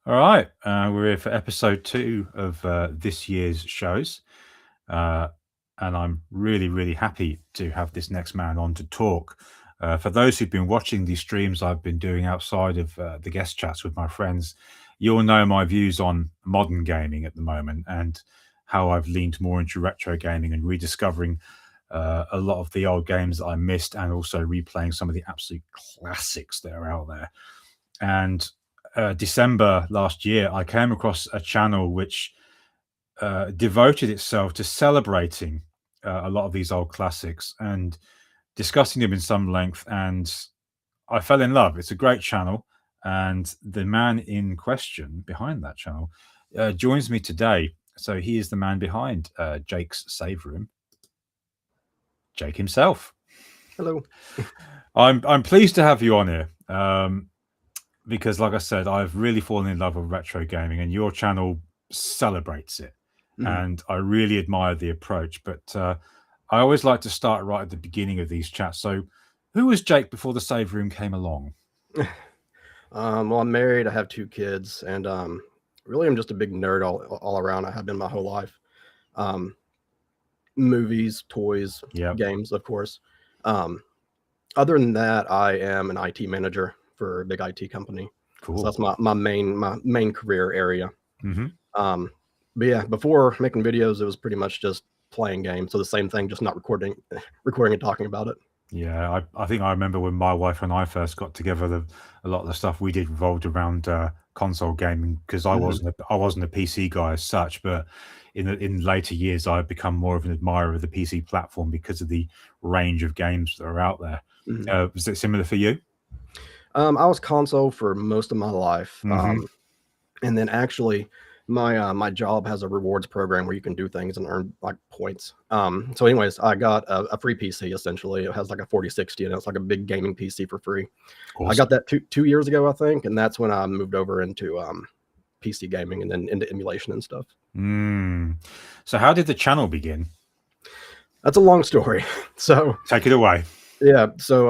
All right, we're here for episode 2 of this year's shows. Uh, and I'm really, really happy to have this next man on to talk. For those who've been watching these streams I've been doing outside of the guest chats with my friends, you'll know my views on modern gaming at the moment and how I've leaned more into retro gaming and rediscovering a lot of the old games that I missed and also replaying some of the absolute classics that are out there. And December last year, I came across a channel which devoted itself to celebrating a lot of these old classics and discussing them in some length. And I fell in love. It's a great channel. And the man in question behind that channel joins me today. So he is the man behind Jake's Save Room, Jake himself. Hello. I'm pleased to have you on here. Because like I said, I've really fallen in love with retro gaming and your channel celebrates it. And I really admire the approach. But I always like to start right at the beginning of these chats. So who was Jake before the Save Room came along? Well, I'm married. I have 2 kids, and really, I'm just a big nerd all around. I have been my whole life. Movies, toys, games, of course. Other than that, I am an IT manager for a big IT company. Cool. So that's my main career area. Mm-hmm. But yeah, before making videos, it was pretty much just playing games. So the same thing, just not recording and talking about it. Yeah, I think I remember when my wife and I first got together, a lot of the stuff we did revolved around console gaming because I wasn't a PC guy as such, but in later years I've become more of an admirer of the PC platform because of the range of games that are out there. Was it similar for you? I was console for most of my life, and then actually my job has a rewards program where you can do things and earn like points. So anyways, I got a free PC. Essentially, it has like a 4060 and it's like a big gaming PC for free. Awesome. I got that two years ago, I think, and that's when I moved over into PC gaming and then into emulation and stuff. So how did the channel begin? That's a long story. So take it away. Yeah, so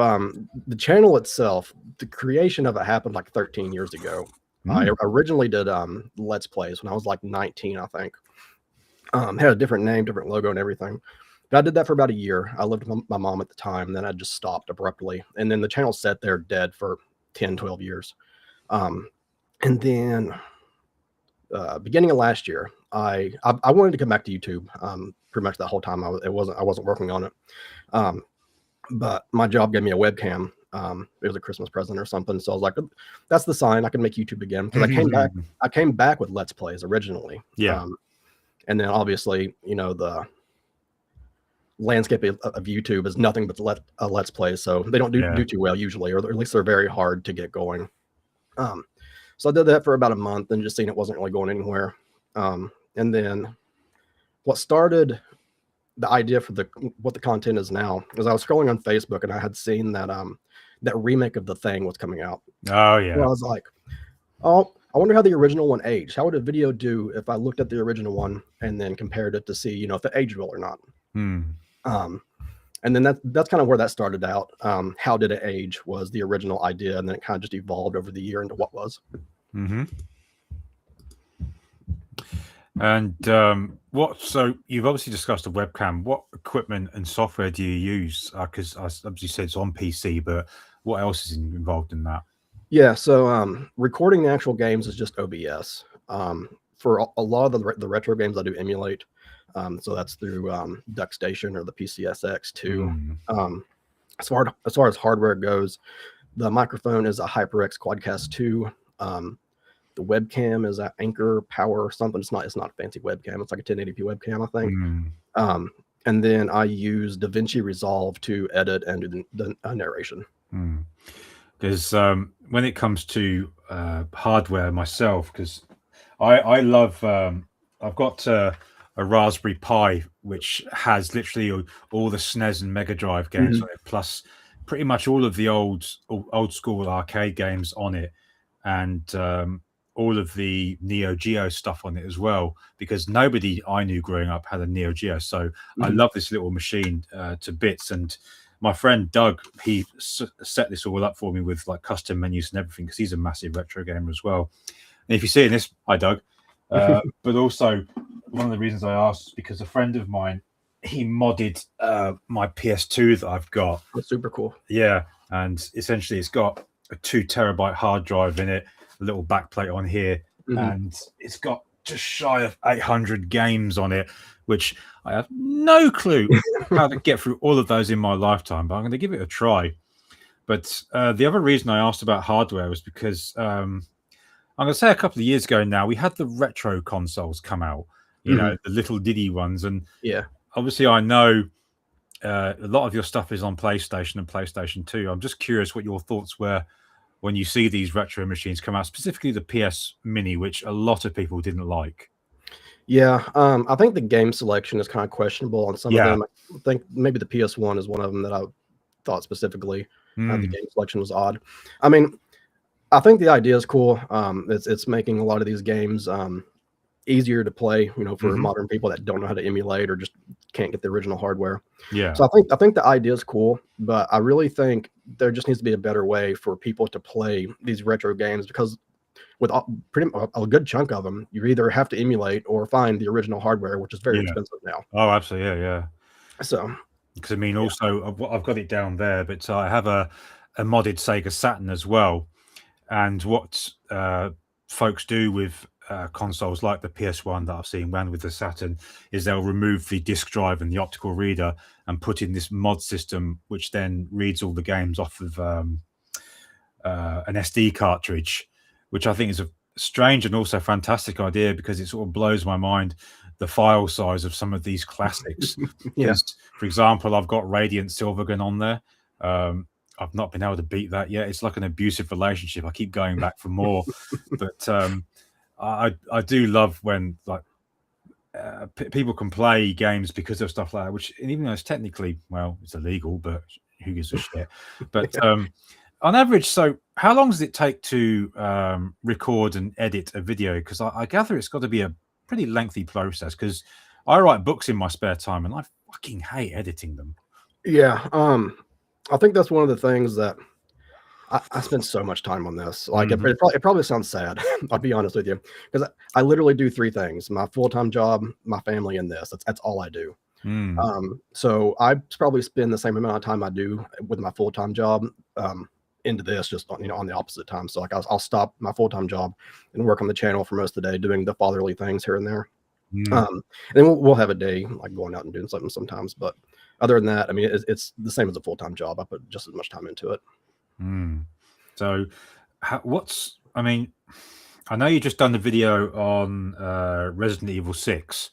the channel itself, the creation of it happened like 13 years ago. I originally did Let's Plays when I was like 19, I think. Had a different name, different logo and everything. But I did that for about a year. I lived with my mom at the time, and then I just stopped abruptly. And then the channel sat there dead for 10, 12 years. And then beginning of last year, I wanted to come back to YouTube pretty much that whole time. I wasn't working on it. But my job gave me a webcam. It was a Christmas present or something. So I was like, that's the sign I can make YouTube again. Because I came back with Let's Plays originally. Yeah. And then obviously, the landscape of YouTube is nothing but Let's Plays. So they don't do too well usually, or at least they're very hard to get going. So I did that for about a month and just seen it wasn't really going anywhere. And then what started the idea for what the content is now is I was scrolling on Facebook and I had seen that that remake of The Thing was coming out. Oh yeah. So I was like, oh, I wonder how the original one aged. How would a video do if I looked at the original one and then compared it to see, if it aged well or not? And then that's kind of where that started out. How did it age was the original idea, and then it kind of just evolved over the year into what was. And so you've obviously discussed a webcam. What equipment and software do you use? Because I obviously said it's on PC, but what else is involved in that? Yeah, so recording the actual games is just OBS. For a lot of the retro games I do emulate. So that's through DuckStation or the PCSX2. As far as hardware goes, the microphone is a HyperX Quadcast 2. The webcam is an Anchor Power something. It's not a fancy webcam. It's like a 1080p webcam, I think. And then I use DaVinci Resolve to edit and do the narration. Because when it comes to hardware myself, because I love, I've got a Raspberry Pi which has literally all the SNES and Mega Drive games on it, plus pretty much all of the old school arcade games on it, and all of the Neo Geo stuff on it as well, because nobody I knew growing up had a Neo Geo. So I love this little machine to bits. And my friend Doug, he set this all up for me with like custom menus and everything, because he's a massive retro gamer as well. And if you see this, hi Doug. But also, one of the reasons I asked is because a friend of mine, he modded my PS2 that I've got. That's super cool. Yeah, and essentially it's got a 2 terabyte hard drive in it, a little backplate on here, and it's got just shy of 800 games on it, which I have no clue how to get through all of those in my lifetime, but I'm going to give it a try. But the other reason I asked about hardware was because I'm going to say a couple of years ago now, we had the retro consoles come out, you know, the little diddy ones. And yeah, obviously I know a lot of your stuff is on PlayStation and PlayStation 2. I'm just curious what your thoughts were when you see these retro machines come out, specifically the PS Mini, which a lot of people didn't like. Yeah, I think the game selection is kind of questionable on some of them. I think maybe the PS1 is one of them that I thought specifically the game selection was odd. I mean, I think the idea is cool. It's making a lot of these games easier to play, you know, for modern people that don't know how to emulate or just can't get the original hardware. Yeah. So I think the idea is cool, but I really think there just needs to be a better way for people to play these retro games, because with pretty much a good chunk of them, you either have to emulate or find the original hardware, which is very expensive now. Oh, absolutely, yeah. So, because I mean, also I've got it down there, but I have a modded Sega Saturn as well. And what folks do with consoles like the PS1 that I've seen ran with the Saturn is they'll remove the disk drive and the optical reader and put in this mod system, which then reads all the games off of an SD cartridge, which I think is a strange and also fantastic idea, because it sort of blows my mind the file size of some of these classics. For example, I've got Radiant Silvergun on there. I've not been able to beat that yet. It's like an abusive relationship. I keep going back for more. But I do love when like people can play games because of stuff like that, which even though it's technically, well, it's illegal, but who gives a shit? But on average, so how long does it take to record and edit a video? Because I gather it's got to be a pretty lengthy process, because I write books in my spare time and I fucking hate editing them. Yeah. I think that's one of the things that I spend so much time on this. Like it probably sounds sad. I'll be honest with you, because I literally do 3 things: my full-time job, my family, and this. That's all I do. So I probably spend the same amount of time I do with my full-time job into this, just on, you know, on the opposite time. So like I'll stop my full-time job and work on the channel for most of the day, doing the fatherly things here and there. And then we'll have a day like going out and doing something sometimes, but other than that, I mean, it's the same as a full-time job. I put just as much time into it. So I mean, I know you just done the video on Resident Evil 6,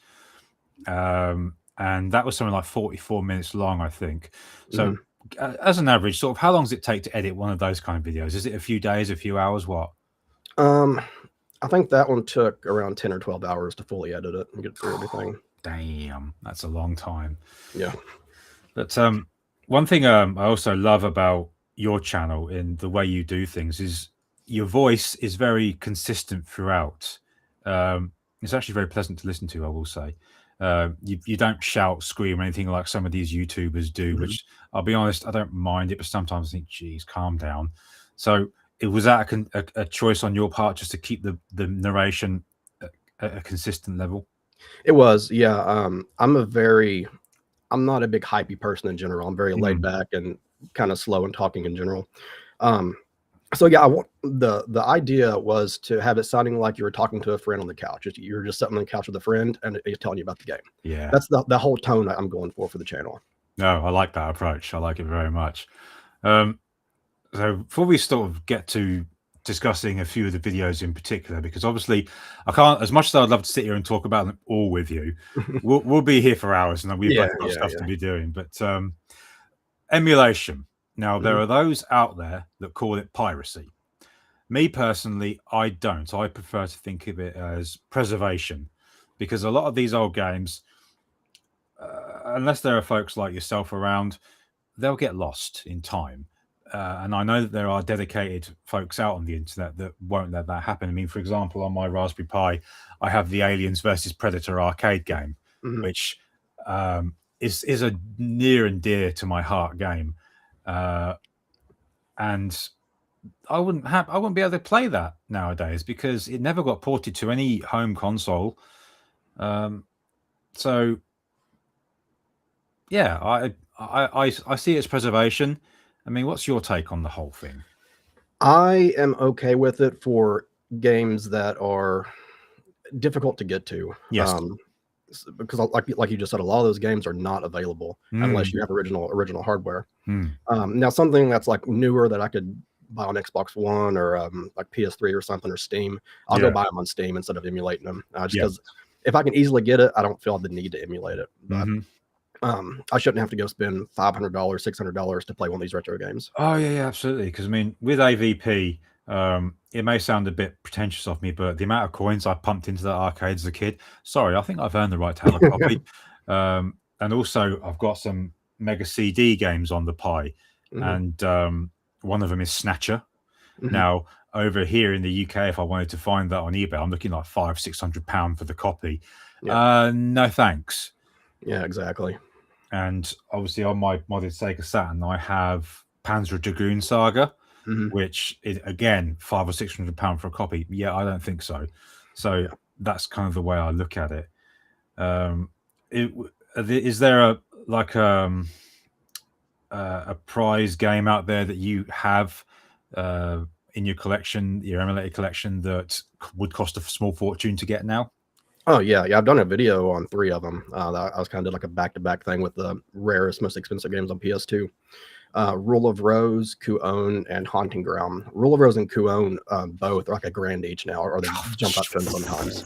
and that was something like 44 minutes long, I think. So as an average, sort of how long does it take to edit one of those kind of videos? Is it a few days, a few hours, what? I think that one took around 10 or 12 hours to fully edit it and get through everything. Damn, that's a long time. Yeah. But one thing I also love about your channel and the way you do things is your voice is very consistent throughout. It's actually very pleasant to listen to, I will say. You don't shout, scream, or anything like some of these YouTubers do, which I'll be honest, I don't mind it, but sometimes I think, geez, calm down. So was that a choice on your part, just to keep the narration at a consistent level? It was, yeah. I'm not a big hypey person in general. I'm very laid back and kind of slow in talking in general. So yeah, the idea was to have it sounding like you were talking to a friend on the couch. You're just sitting on the couch with a friend and he's telling you about the game. Yeah, that's the whole tone I'm going for the channel. No, I like that approach. I like it very much. So before we sort of get to discussing a few of the videos in particular, because obviously I can't, as much as I'd love to sit here and talk about them all with you, we'll be here for hours, and we've both got stuff to be doing. But emulation. Now, there are those out there that call it piracy. Me personally, I don't. I prefer to think of it as preservation, because a lot of these old games, unless there are folks like yourself around, they'll get lost in time. And I know that there are dedicated folks out on the internet that won't let that happen. I mean, for example, on my Raspberry Pi, I have the Aliens versus Predator arcade game, which is a near and dear to my heart game. And I wouldn't be able to play that nowadays because it never got ported to any home console. So yeah, I see its preservation. I mean, what's your take on the whole thing? I am okay with it for games that are difficult to get to. Yes. Because like you just said, a lot of those games are not available unless you have original hardware. Now, something that's like newer that I could buy on Xbox One or like PS3 or something or Steam, I'll go buy them on Steam instead of emulating them. Just because if I can easily get it, I don't feel the need to emulate it. But I shouldn't have to go spend $500, $600 to play one of these retro games. Oh yeah, absolutely. Because I mean, with AVP, it may sound a bit pretentious of me, but the amount of coins I pumped into that arcade as a kid, sorry, I think I've earned the right to have a copy. And also, I've got some Mega CD games on the Pi, and one of them is Snatcher. Now, over here in the UK, if I wanted to find that on eBay, I'm looking like £500-600 for the copy. No thanks. Yeah, exactly. And obviously, on my modded Sega Saturn, I have Panzer Dragoon Saga, which is again £500-600 for a copy. Yeah, I don't think so. So that's kind of the way I look at it. Is there a prize game out there that you have in your collection, your emulator collection, that would cost a small fortune to get now? Oh yeah, I've done a video on 3 of them. I was kind of did like a back-to-back thing with the rarest, most expensive games on PS2. Rule of Rose, Ku-On, and Haunting Ground. Rule of Rose and Ku-On both are like $1,000 each now, or they jump up to them sometimes.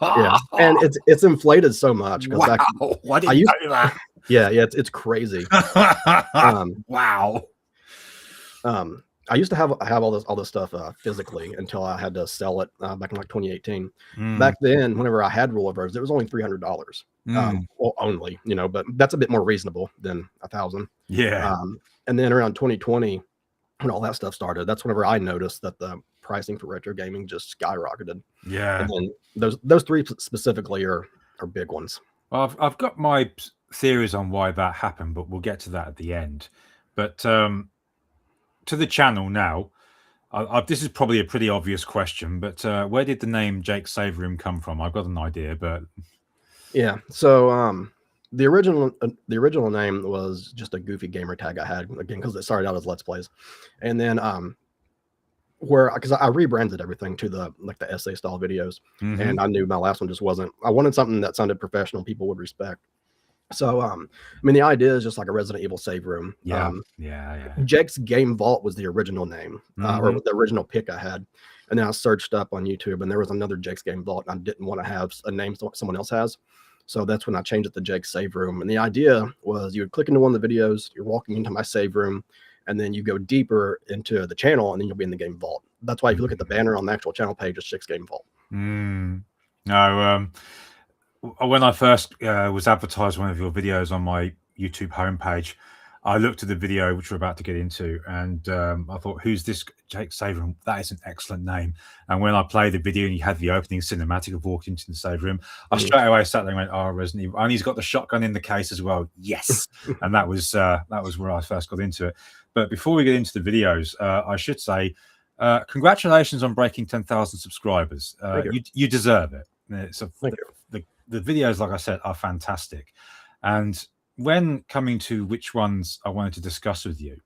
Yeah, and it's inflated so much. Wow! Why did you do that? Yeah, it's crazy. Wow. I used to have all this stuff physically until I had to sell it back in like 2018. Back then, whenever I had Rule of Rose, it was only $300. Well, only, but that's a bit more reasonable than $1,000. Yeah. And then around 2020, when all that stuff started, that's whenever I noticed that the pricing for retro gaming just skyrocketed. Yeah. And then those 3 specifically are big ones. Well, I've got my theories on why that happened, but we'll get to that at the end. But to the channel now, this is probably a pretty obvious question, but where did the name Jake Save Room come from? I've got an idea, but yeah. So the original name was just a goofy gamer tag I had, again, because it started out as Let's Plays, and then because I rebranded everything to the essay style videos, and I knew my last one just wasn't. I wanted something that sounded professional, people would respect. So, I mean, the idea is just like a Resident Evil save room. Yeah. Jake's Game Vault was the original name, or the original pick I had. And then I searched up on YouTube, and there was another Jake's Game Vault, and I didn't want to have a name someone else has. So that's when I changed it to Jake's Save Room. And the idea was you would click into one of the videos, you're walking into my save room, and then you go deeper into the channel, and then you'll be in the Game Vault. That's why if you look at the banner on the actual channel page, it's Jake's Game Vault. No, when I first was advertised one of your videos on my YouTube homepage, I looked at the video which we're about to get into, and I thought, who's this Jake Save Room? That is an excellent name. And when I played the video and you had the opening cinematic of walking into the save room, I straight away sat there and went, oh, Resident Evil. And he's got the shotgun in the case as well. Yes. And that was where I first got into it. But before we get into the videos, I should say, congratulations on breaking 10,000 subscribers. You deserve it. Thank you. The videos, like I said, are fantastic. And when coming to which ones I wanted to discuss with you,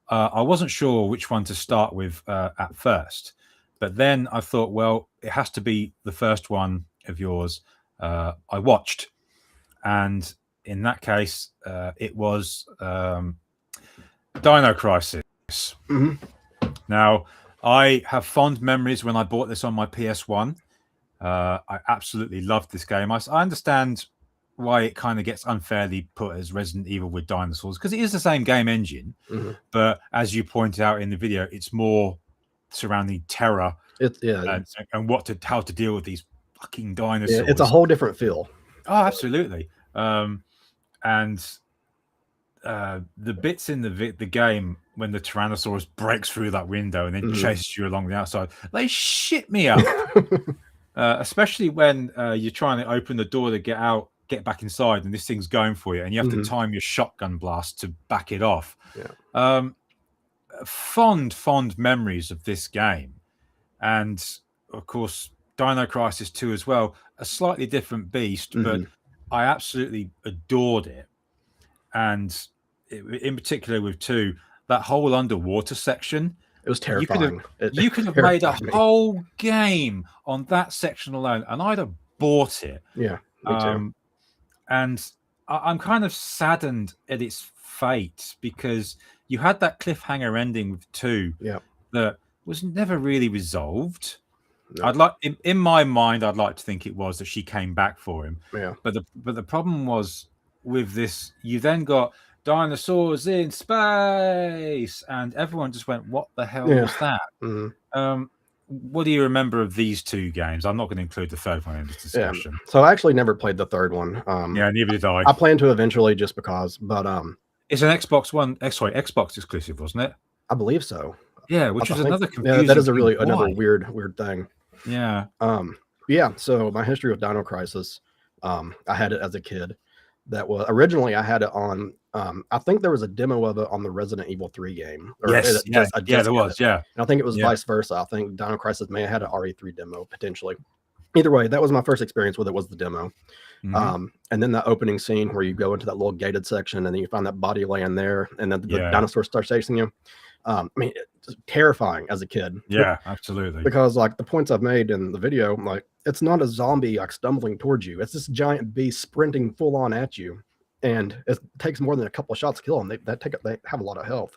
I wasn't sure which one to start with at first. But then I thought, well, it has to be the first one of yours I watched. And in that case, it was Dino Crisis. Now, I have fond memories when I bought this on my PS1. I absolutely loved this game. I understand why it kind of gets unfairly put as Resident Evil with dinosaurs, because it is the same game engine, but as you pointed out in the video, it's more surrounding terror and how to deal with these fucking dinosaurs. Yeah, it's a whole different feel. Oh, absolutely. And the bits in the game when the Tyrannosaurus breaks through that window and then chases you along the outside, they shit me up. Especially when you're trying to open the door to get back inside, and this thing's going for you, and you have to time your shotgun blast to back it off. fond memories of this game, and of course Dino Crisis 2 as well. A slightly different beast, but I absolutely adored it. And in particular with 2, that whole underwater section. It was terrifying. You could have made a whole game on that section alone, and I'd have bought it. Yeah, me too. And I'm kind of saddened at its fate, because you had that cliffhanger ending with 2 that was never really resolved. No. I'd like, in my mind, I'd like to think it was that she came back for him. Yeah. But the problem was with this, you then got dinosaurs in space, and everyone just went, "What the hell was that?" What do you remember of these 2 games? I'm not going to include the third one in this discussion. So I actually never played the third one. Yeah, neither did I. I plan to eventually, just because. But it's an Xbox exclusive, wasn't it? I believe so. Yeah, which is another confusing. Yeah, that is another weird thing. Yeah. Yeah. So my history with Dino Crisis, I had it as a kid. That was originally, I had it on. I think there was a demo of it on the Resident Evil 3 game. Yes, there was. Yeah, and I think it was vice versa. I think Dino Crisis may have had an RE3 demo potentially. Either way, that was my first experience with it. Was the demo, and then that opening scene where you go into that little gated section, and then you find that body laying there, and then the dinosaur starts chasing you. I mean, it's terrifying as a kid. Yeah, absolutely. Because like the points I've made in the video, like it's not a zombie like stumbling towards you. It's this giant beast sprinting full on at you, and it takes more than a couple of shots to kill them. They have a lot of health.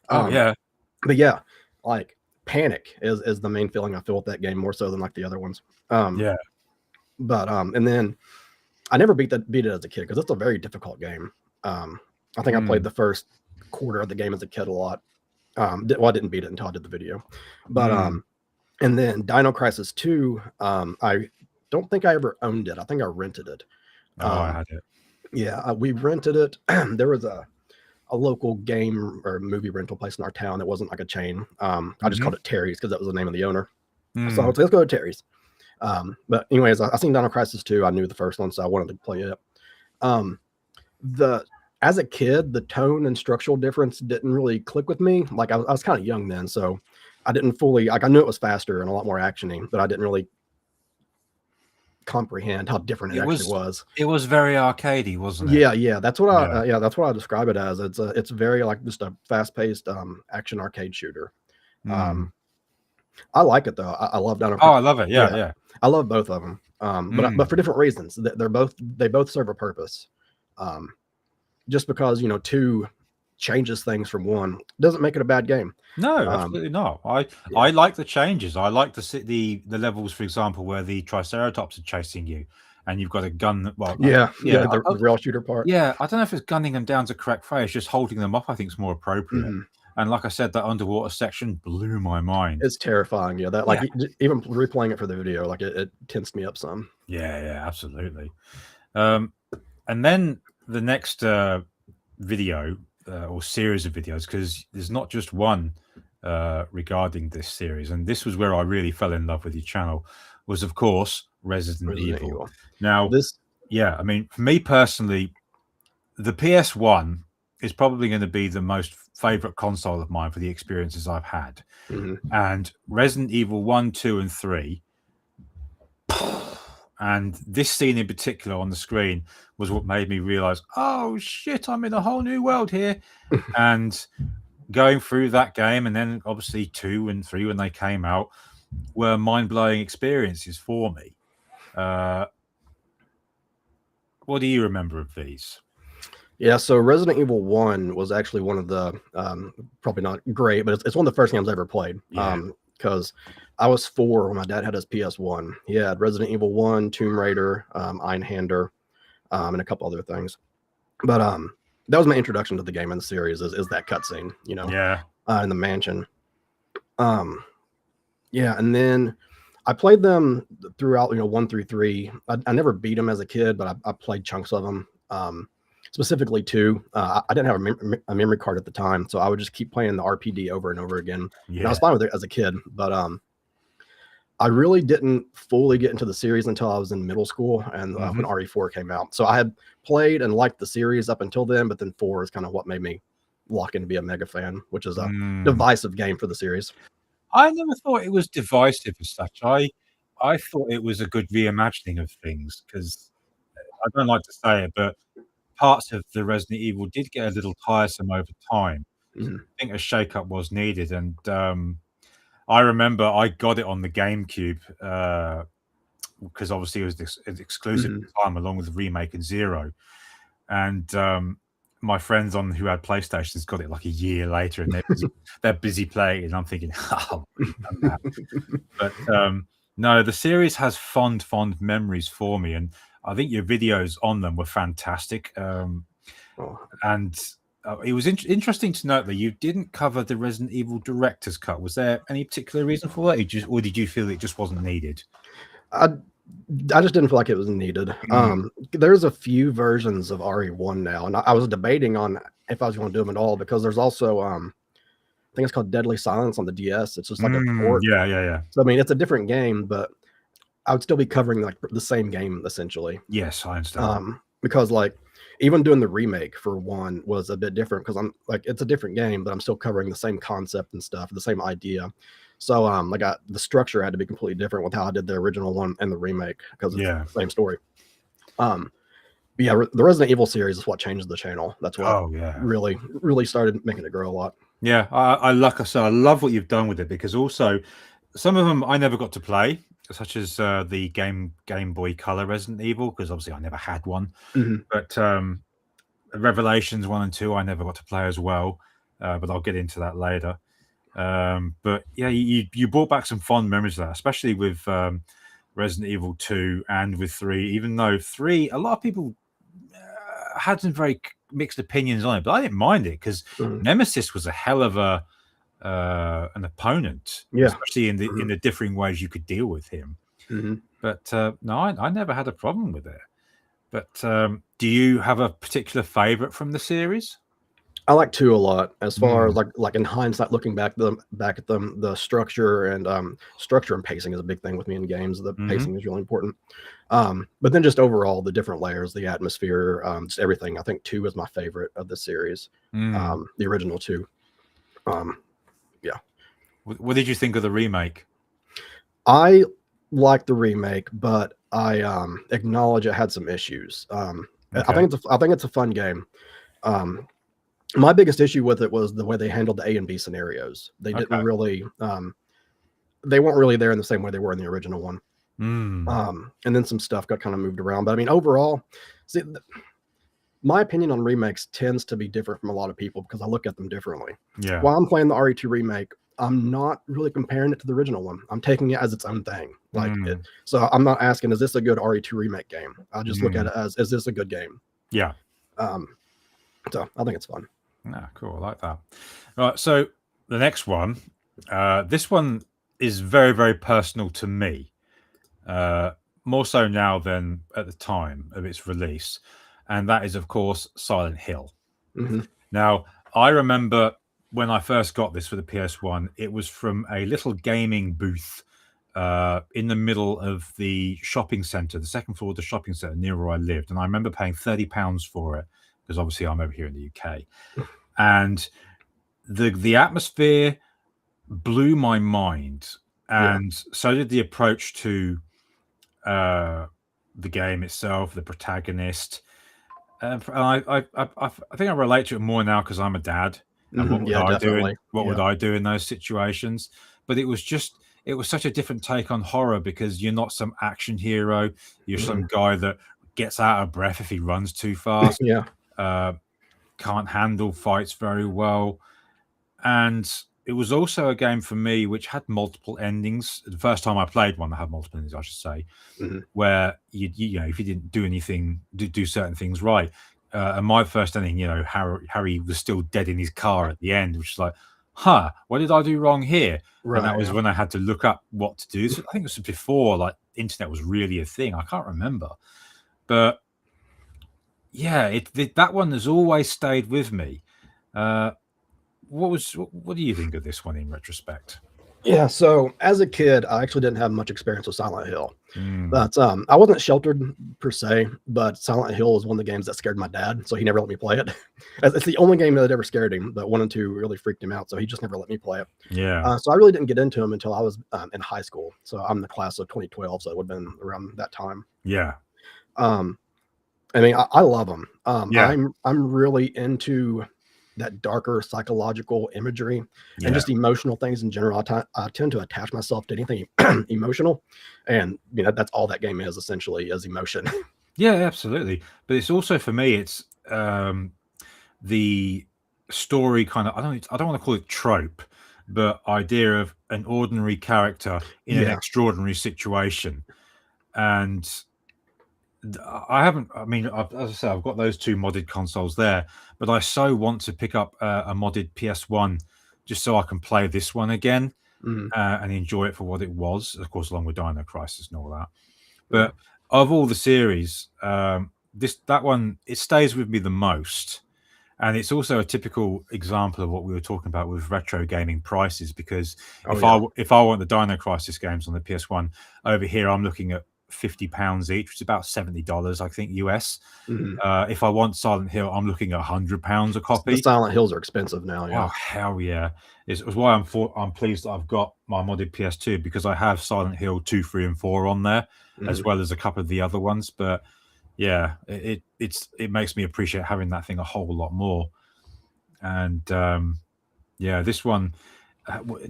But yeah, like panic is the main feeling I feel with that game, more so than like the other ones. But and then I never beat it as a kid, because it's a very difficult game. I think I played the first quarter of the game as a kid a lot. I didn't beat it until I did the video, but and then Dino Crisis 2, I don't think I ever owned it. I think I rented it. I had it. Yeah, we rented it. There was a local game or movie rental place in our town that wasn't like a chain. I just called it Terry's because that was the name of the owner. So let's go to Terry's. But anyways, I seen Dino Crisis 2. I knew the first one, so I wanted to play it. As a kid, the tone and structural difference didn't really click with me. Like I was kind of young then, so I didn't fully, like, I knew it was faster and a lot more actiony, but I didn't really comprehend how different it actually was. It was very arcadey, wasn't it? Yeah. That's what that's what I describe it as. It's very like just a fast-paced action arcade shooter. I like it though. I love Dino Crisis. Oh, I love it. Yeah. I love both of them. But for different reasons. They both serve a purpose. Just because 2 changes things from 1 doesn't make it a bad game. No, absolutely not. I like the changes. I like the levels, for example, where the Triceratops are chasing you, and you've got a gun. The rail shooter part. Yeah, I don't know if it's gunning them down to correct phrase. Just holding them up, I think, is more appropriate. And like I said, that underwater section blew my mind. It's terrifying. Yeah, that even replaying it for the video, like it tensed me up some. Yeah, absolutely. And then the next video or series of videos, because there's not just one regarding this series, and this was where I really fell in love with your channel, was of course Resident Evil. Now, I mean, for me personally, the PS1 is probably going to be the most favorite console of mine for the experiences I've had. And Resident Evil 1, 2, and 3. And this scene in particular on the screen was what made me realize, oh shit, I'm in a whole new world here. And going through that game, and then obviously 2 and 3 when they came out, were mind-blowing experiences for me. What do you remember of these? Yeah, so Resident Evil 1 was actually one of the probably not great, but it's one of the first games I ever played. Because I was 4 when my dad had his PS1. He had Resident Evil 1, Tomb Raider, Einhander, and a couple other things. But that was my introduction to the game and the series is that cutscene, in the mansion. And then I played them throughout, 1 through 3. I never beat them as a kid, but I played chunks of them. Specifically 2. I didn't have a memory card at the time, so I would just keep playing the RPD over and over again. And I was fine with it as a kid, but I really didn't fully get into the series until I was in middle school and when RE4 came out. So I had played and liked the series up until then, but then 4 is kind of what made me lock in to be a mega fan, which is a Mm. divisive game for the series. I never thought it was divisive as such. I thought it was a good reimagining of things because I don't like to say it, but parts of the Resident Evil did get a little tiresome over time. Mhm. I think a shake-up was needed, and I remember I got it on the GameCube because obviously it was an exclusive at the time, along with the remake and Zero. And my friends who had PlayStations got it like a year later, and they're busy playing, and I'm thinking, oh, you've done that. But no, the series has fond memories for me, and I think your videos on them were fantastic. And it was interesting to note that you didn't cover the Resident Evil Director's Cut. Was there any particular reason for that, or did you feel it just wasn't needed? I just didn't feel like it was needed. There's a few versions of RE1 now, and I was debating on if I was going to do them at all, because there's also I think it's called Deadly Silence on the DS. It's just like a port. Yeah. So I mean, it's a different game, but I would still be covering like the same game essentially. Yes, I understand. Because like even doing the remake for one was a bit different, because I'm like, it's a different game, but I'm still covering the same concept and stuff, the same idea. So like the structure had to be completely different with how I did the original one and the remake, because it's the same story. Yeah, the Resident Evil series is what changed the channel. That's what really started making it grow a lot. Yeah, like I said, I love what you've done with it, because also some of them I never got to play, such as the Game Boy Color Resident Evil, because obviously I never had one. But Revelations 1 and 2 I never got to play as well, but I'll get into that later. But yeah, you brought back some fond memories of that, especially with Resident Evil 2 and with 3, even though 3, a lot of people had some very mixed opinions on it, but I didn't mind it, because Nemesis was a hell of an opponent, especially in the differing ways you could deal with him. But no, I never had a problem with it. But do you have a particular favorite from the series? I like 2 a lot, as far as like in hindsight, looking back at them, the structure and pacing is a big thing with me in games. The pacing is really important. But then just overall, the different layers, the atmosphere, just everything. I think 2 is my favorite of the series. The original 2. Yeah. What did you think of the remake? I like the remake, but I acknowledge it had some issues. I think it's a fun game. My biggest issue with it was the way they handled the A and B scenarios. They didn't really, they weren't really there in the same way they were in the original one. And then some stuff got kind of moved around. But I mean, overall, see, my opinion on remakes tends to be different from a lot of people, because I look at them differently. Yeah. While I'm playing the RE2 remake, I'm not really comparing it to the original one. I'm taking it as its own thing. So I'm not asking, is this a good RE2 remake game? I just look at it as, is this a good game? Yeah. So I think it's fun. Ah, cool. I like that. All right. So the next one, this one is very, very personal to me, more so now than at the time of its release. And that is, of course, Silent Hill. Now, I remember when I first got this for the PS1, it was from a little gaming booth in the middle of the shopping centre, the second floor of the shopping centre near where I lived. And I remember paying £30 for it, because obviously I'm over here in the UK. And the atmosphere blew my mind. And so did the approach to the game itself, the protagonist. And I think I relate to it more now because I'm a dad. And what would I do in those situations? But it was such a different take on horror, because you're not some action hero. You're some guy that gets out of breath if he runs too fast. Can't handle fights very well. And it was also a game for me which had multiple endings. The first time I played one that had multiple endings, I should say, where you know, if you didn't do anything, do certain things right. And my first ending, you know, Harry was still dead in his car at the end, which is like, what did I do wrong here? And that was when I had to look up what to do. So I think it was before like internet was really a thing. I can't remember, but yeah, that one has always stayed with me. What do you think of this one in retrospect? Yeah, so as a kid, I actually didn't have much experience with Silent Hill. Mm, But I wasn't sheltered per se, but Silent Hill was one of the games that scared my dad, so he never let me play it. It's the only game that ever scared him, but 1 and 2 really freaked him out, so he just never let me play it. yeah, So I really didn't get into them until I was in high school. So I'm the class of 2012, so it would have been around that time. yeah, Um, I mean, I love them. yeah, I'm really into that darker psychological imagery and yeah. just emotional things in general. I tend to attach myself to anything emotional, and that's all that game is essentially is emotion. Yeah, absolutely. But it's also for me, it's the story kind of I don't want to call it trope, but idea of an ordinary character in an Yeah. extraordinary situation. And I haven't. I mean, as I said, I've got those two modded consoles there, but I so want to pick up a modded PS1 just so I can play this one again Mhm. and enjoy it for what it was. Of course, along with Dino Crisis and all that. Yeah. But of all the series, that one it stays with me the most, and it's also a typical example of what we were talking about with retro gaming prices. Because Oh yeah. if I want the Dino Crisis games on the PS1 over here, I'm looking at £50 each, which is about $70, I think, US. Mhm. If I want Silent Hill, I'm looking at £100 a The copy. Silent Hills are expensive now. Oh Yeah. hell yeah! It's why I'm pleased that I've got my modded PS2 because I have Silent Hill 2, 3, and 4 on there, as Mhm. well as a couple of the other ones. But yeah, it makes me appreciate having that thing a whole lot more. And yeah, this one.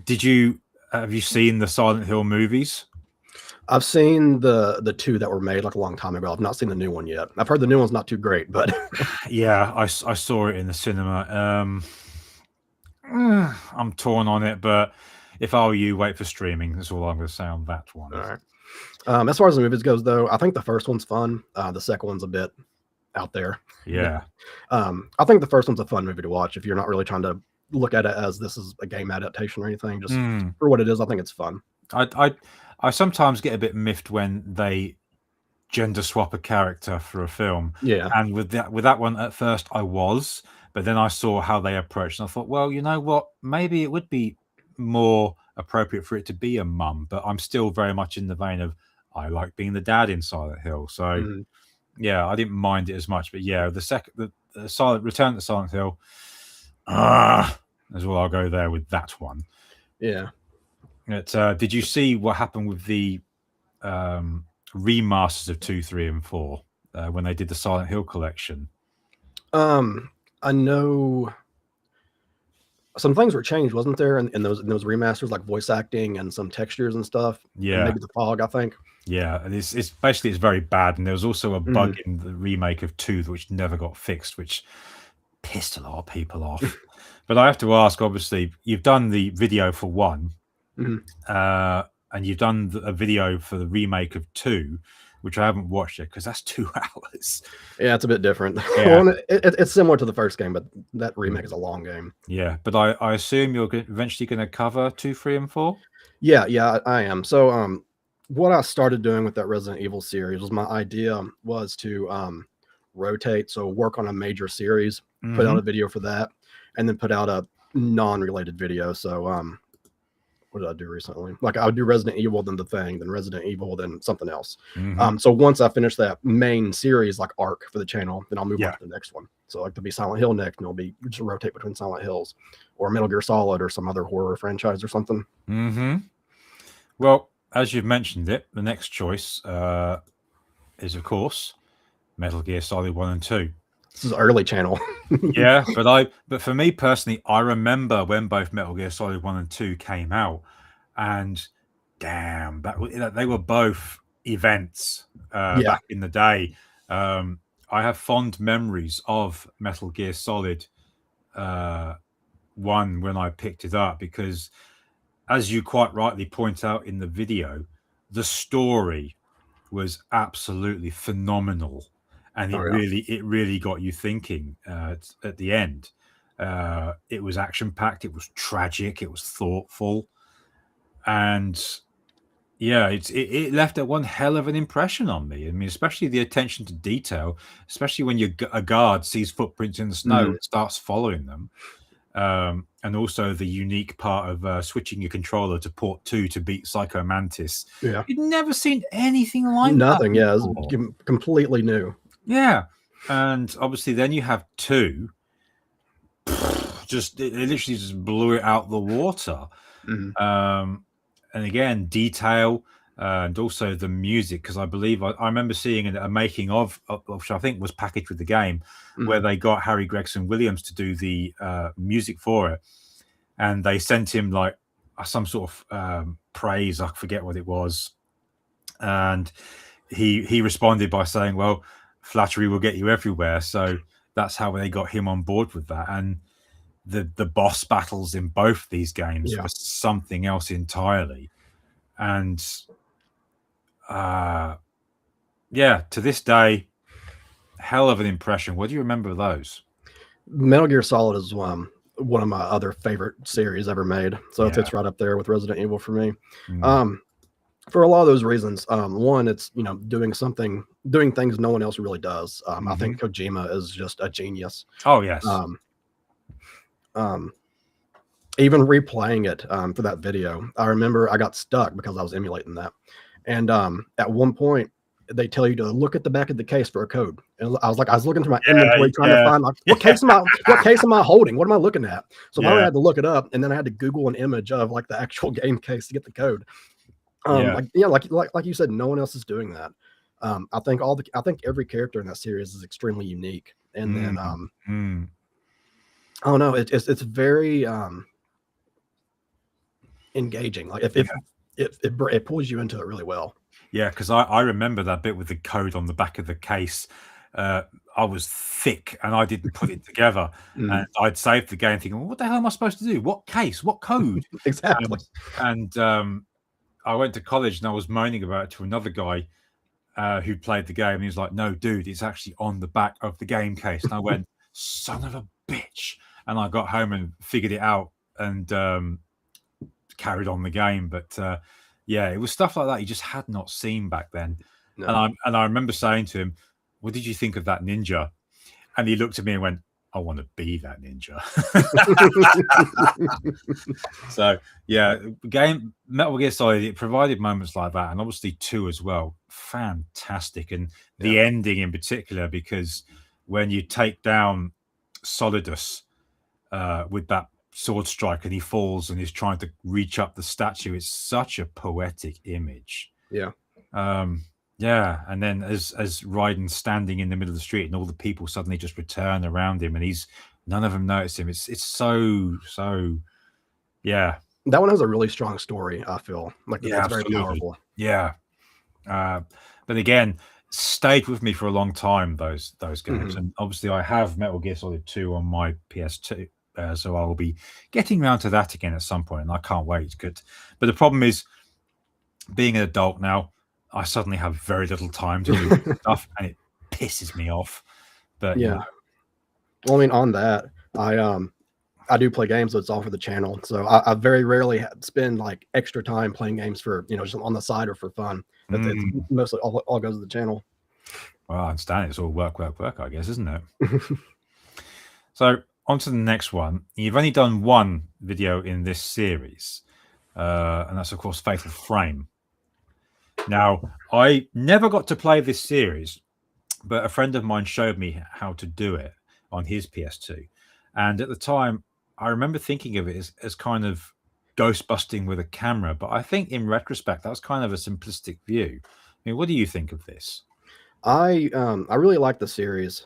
Did you have you seen the Silent Hill movies? I've seen the two that were made like a long time ago. I've not seen the new one yet. I've heard the new one's not too great, but Yeah, I saw it in the cinema. I'm torn on it, but if I were you, wait for streaming. That's all I'm going to say on that one. all right. As far as the movies goes, though, I think the first one's fun. The second one's a bit out there. Yeah. I think the first one's a fun movie to watch if you're not really trying to look at it as this is a game adaptation or anything. Just Mm. for what it is, I think it's fun. I sometimes get a bit miffed when they gender swap a character for a film, Yeah. and with that one at first I was, but then I saw how they approached, and I thought, well, you know what, maybe it would be more appropriate for it to be a mum, but I'm still very much in the vein of I like being the dad in Silent Hill, so Mhm. yeah, I didn't mind it as much. But yeah, the Silent Return to Silent Hill, as well, I'll go there with that one. Yeah. But, did you see what happened with the remasters of 2, 3, and 4 when they did the Silent Hill collection? I know some things were changed, wasn't there? In those remasters, like voice acting and some textures and stuff, and Yeah, maybe the fog. I think. yeah, and it's basically it's very bad, and there was also a bug Mhm. in the remake of 2 which never got fixed, which pissed a lot of people off. But I have to ask, obviously, you've done the video for 1, Mhm. and you've done a video for the remake of 2, which I haven't watched yet because that's 2 hours. Yeah, it's a bit different. Yeah. Well, it's similar to the first game, but that remake is a long game. Yeah, but I assume you're eventually going to cover 2, 3, and 4. Yeah, yeah, I am. So, what I started doing with that Resident Evil series was my idea was to rotate, so work on a major series, put out Hmm. a video for that, and then put out a non-related video. So, what did I do recently? Like I would do Resident Evil, then The Thing, then Resident Evil, then something else. Hmm. So once I finish that main series, like arc for the channel, then I'll move on Yeah. to the next one. So like there'll be Silent Hill next, and it'll be just rotate between Silent Hills or Metal Gear Solid or some other horror franchise or something. Hmm. Well, as you've mentioned it, the next choice is, of course, Metal Gear Solid 1 and 2. This is early channel. Yeah, but for me personally, I remember when both Metal Gear Solid 1 and 2 came out, and damn, they were both events Yeah. back in the day. I have fond memories of Metal Gear Solid 1 when I picked it up because, as you quite rightly point out in the video, the story was absolutely phenomenal, and Oh yeah. it really got you thinking at the end. It was action packed, it was tragic, it was thoughtful, and yeah, it left one hell of an impression on me. I mean, especially the attention to detail, especially when a guard sees footprints in the snow Mhm. and starts following them. and also the unique part of switching your controller to port 2 to beat Psycho Mantis. Yeah. You'd never seen anything like Nothing. that Yeah, it's before. completely new. Yeah, and obviously then you have 2. Just it literally just blew it out the water. And again, detail and also the music, because I believe I remember seeing a making of which I think was packaged with the game, where they got Harry Gregson Williams to do the music for it, and they sent him like some sort of praise. I forget what it was, and he responded by saying, "Well, flattery will get you everywhere." So that's how they got him on board with that. And the boss battles in both these games were something else entirely. And yeah, to this day, hell of an impression. What do you remember of those? Metal Gear Solid is one of my other favorite series ever made. So it's right up there with Resident Evil for me. For a lot of those reasons. One, it's doing things no one else really does. I think Kojima is just a genius. Oh yes. Even replaying it for that video, I remember I got stuck because I was emulating that, and at one point they tell you to look at the back of the case for a code, and I was looking through my inventory trying to find what case am I holding? What am I looking at? So I had to look it up, and then I had to Google an image of like the actual game case to get the code. Like you said, no one else is doing that. I think every character in that series is extremely unique, and then I don't know, it's very engaging. Like it pulls you into it really well. Yeah, because I remember that bit with the code on the back of the case. I was thick and I didn't put it together. And I'd saved the game thinking, well, what the hell am I supposed to do? What case? What code? Exactly. And I went to college and I was moaning about it to another guy who played the game. And he was like, no, dude, it's actually on the back of the game case. And I went, son of a bitch. And I got home and figured it out and carried on the game. But yeah, it was stuff like that you just had not seen back then. No. And I remember saying to him, what did you think of that ninja? And he looked at me and went, I want to be that ninja. So yeah, Metal Gear Solid, it provided moments like that, and obviously 2 as well. Fantastic. And the ending in particular, because when you take down Solidus with that sword strike and he falls and he's trying to reach up the statue, it's such a poetic image. Yeah, and then as Raiden's standing in the middle of the street and all the people suddenly just return around him and none of them notice him. It's so yeah. That one has a really strong story, I feel. Like it's very powerful. Yeah. But again, stayed with me for a long time, those games. And obviously I have Metal Gear Solid 2 on my PS2. So I will be getting around to that again at some point, and I can't wait. But the problem is, being an adult now, I suddenly have very little time to do stuff, and it pisses me off. But yeah. Well, I mean, on that, I do play games, so it's all for the channel. So I very rarely spend like extra time playing games for just on the side or for fun. It's mostly all goes to the channel. Well, I understand it's all work, I guess, isn't it? So on to the next one. You've only done one video in this series, and that's of course Fatal Frame. Now, I never got to play this series, but a friend of mine showed me how to do it on his PS2. And at the time, I remember thinking of it as kind of ghost busting with a camera. But I think in retrospect, that was kind of a simplistic view. I mean, what do you think of this? I really like the series.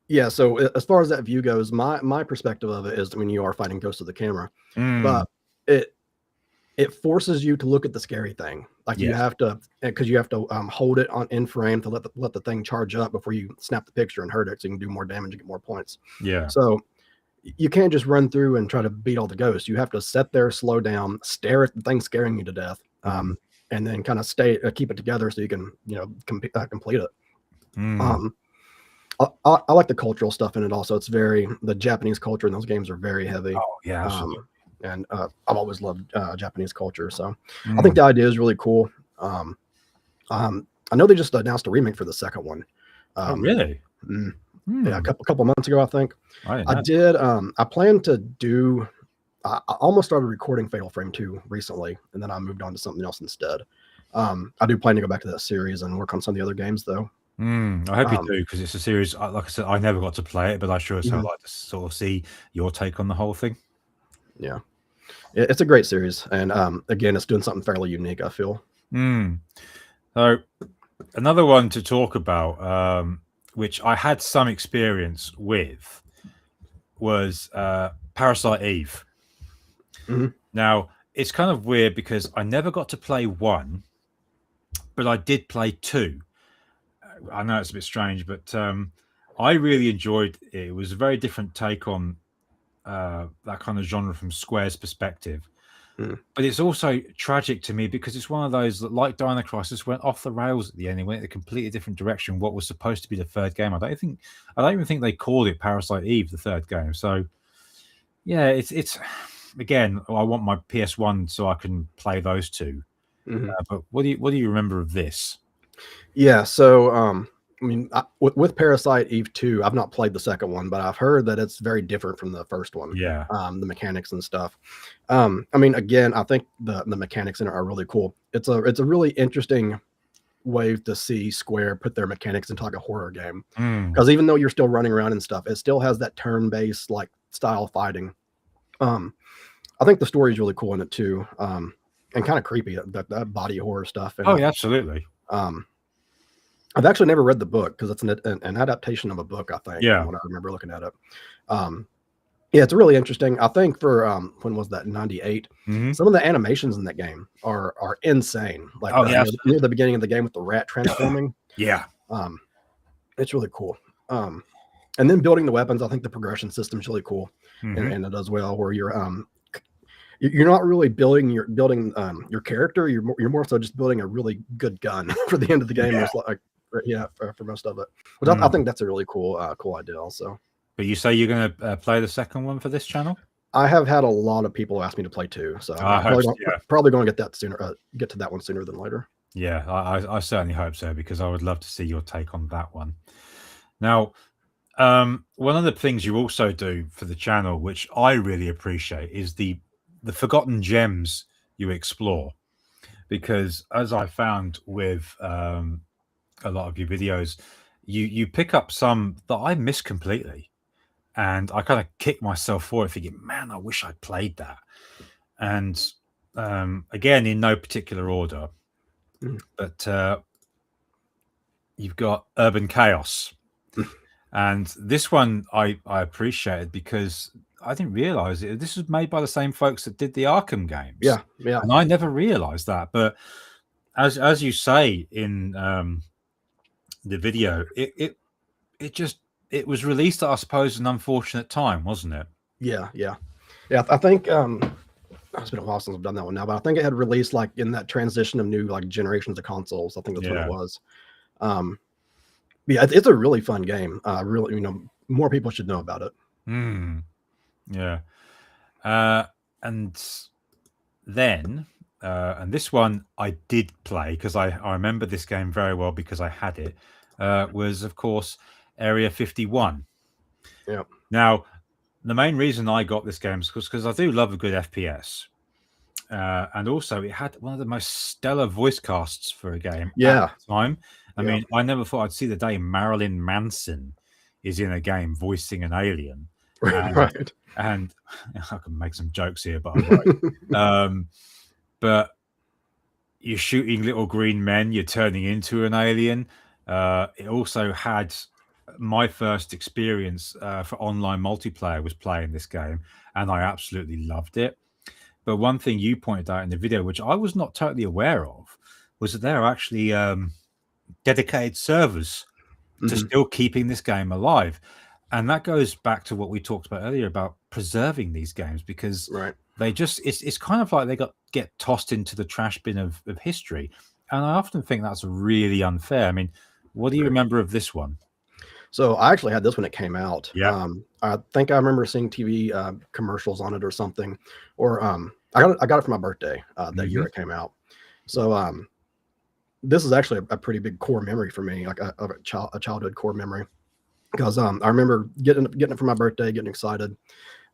Yeah, so as far as that view goes, my perspective of it is when you are fighting ghosts of the camera. But it forces you to look at the scary thing. Like you have to, because you have to hold it in frame to let the thing charge up before you snap the picture and hurt it, so you can do more damage and get more points. Yeah. So you can't just run through and try to beat all the ghosts. You have to sit there, slow down, stare at the thing scaring you to death, and then kind of keep it together so you can complete it. I like the cultural stuff in it also. It's the Japanese culture in those games are very heavy. Oh yeah, absolutely. And I've always loved Japanese culture, so I think the idea is really cool. I know they just announced a remake for the second one. Oh, really? Yeah, a couple months ago, I think. I didn't I know. did. I plan to do. I almost started recording Fatal Frame 2 recently, and then I moved on to something else instead. I do plan to go back to that series and work on some of the other games, though. I hope you Um, do, because it's a series. Like I said, I never got to play it, but I sure as hell mhm, like to sort of see your take on the whole thing. yeah, it's a great series, and again, it's doing something fairly unique, I feel. So another one to talk about, which I had some experience with, was Parasite Eve. Mhm. Now, it's kind of weird because I never got to play 1, but I did play 2. I know it's a bit strange, but I really enjoyed it. It was a very different take on that kind of genre from Square's perspective. Mm. But it's also tragic to me because it's one of those that, like Dino Crisis, went off the rails at the end. It went in a completely different direction. What was supposed to be the third game, I don't even think they called it Parasite Eve, the third game. So yeah, it's again, I want my PS1 so I can play those two. Mhm. But what do you remember of this? Yeah, so, I mean, with Parasite Eve 2, I've not played the second one, but I've heard that it's very different from the first one, Yeah. the mechanics and stuff. I mean, again, I think the mechanics in it are really cool. It's a really interesting way to see Square put their mechanics into like a horror game. Mm. Because even though you're still running around and stuff, it still has that turn-based like style fighting. Um, I think the story is really cool in it too, and kind of creepy that body horror stuff in Oh it. yeah, absolutely. Um, I've actually never read the book because it's an adaptation of a book, I think, from Yeah. what I remember looking at it. Um, yeah, it's really interesting. I think for when was that, 98? Hmm. Some of the animations in that game are insane. Like Oh yeah. near the beginning of the game with the rat transforming. Yeah. Um, it's really cool. And then building the weapons, I think the progression system is really cool, Hmm. and it does well where you're not really building your character. You're more so just building a really good gun for the end of the game. Yeah. Most like yeah, for most of it. But I Mm. think that's a really cool idea. Also, But you say you're going to play the second one for this channel? I have had a lot of people ask me to play too, so I I'm hope. Yeah. probably going to get that sooner. Get to that one sooner than later. Yeah, I certainly hope so, because I would love to see your take on that one. Now, one of the things you also do for the channel, which I really appreciate, is the forgotten gems you explore. Because as I found with a lot of your videos, you pick up some that I missed completely, and I kind of kick myself for it, thinking, "Man, I wish I played that." And again, in no particular order, Mhm. but you've got Urban Chaos. And this one I appreciated because I didn't realize it. This was made by the same folks that did the Arkham games. Yeah, yeah, And I never realized that. But as you say in the video, it just it was released at, I suppose, an unfortunate time, wasn't it? yeah. I think it's been a while since I've done that one now, but I think it had released like in that transition of new like generations of consoles. I think that's what it Yeah. was. Um, yeah, it's a really fun game. Really, more people should know about it. Mm, yeah. And then and this one I did play because I remember this game very well because I had it, was of course Area 51. Yeah. Now, the main reason I got this game is because I do love a good FPS. And also it had one of the most stellar voice casts for a game at Yeah. the time. I Yeah. mean, I never thought I'd see the day Marilyn Manson is in a game voicing an alien. Right. And I can make some jokes here, but I won't. But you're shooting little green men, you're turning into an alien. It also had my first experience for online multiplayer was playing this game, and I absolutely loved it. But one thing you pointed out in the video, which I was not totally aware of, was that there are actually dedicated servers to Mhm. still keeping this game alive. And that goes back to what we talked about earlier about preserving these games, because Right. they just it's kind of like they get tossed into the trash bin of history. And I often think that's really unfair. I mean, what do you Right. remember of this one? So I actually had this when it came out. Yeah. I think I remember seeing TV commercials on it or something, or I got it for my birthday that year Mhm. it came out. So this is actually a pretty big core memory for me, like a childhood core memory. because I remember getting it for my birthday, getting excited,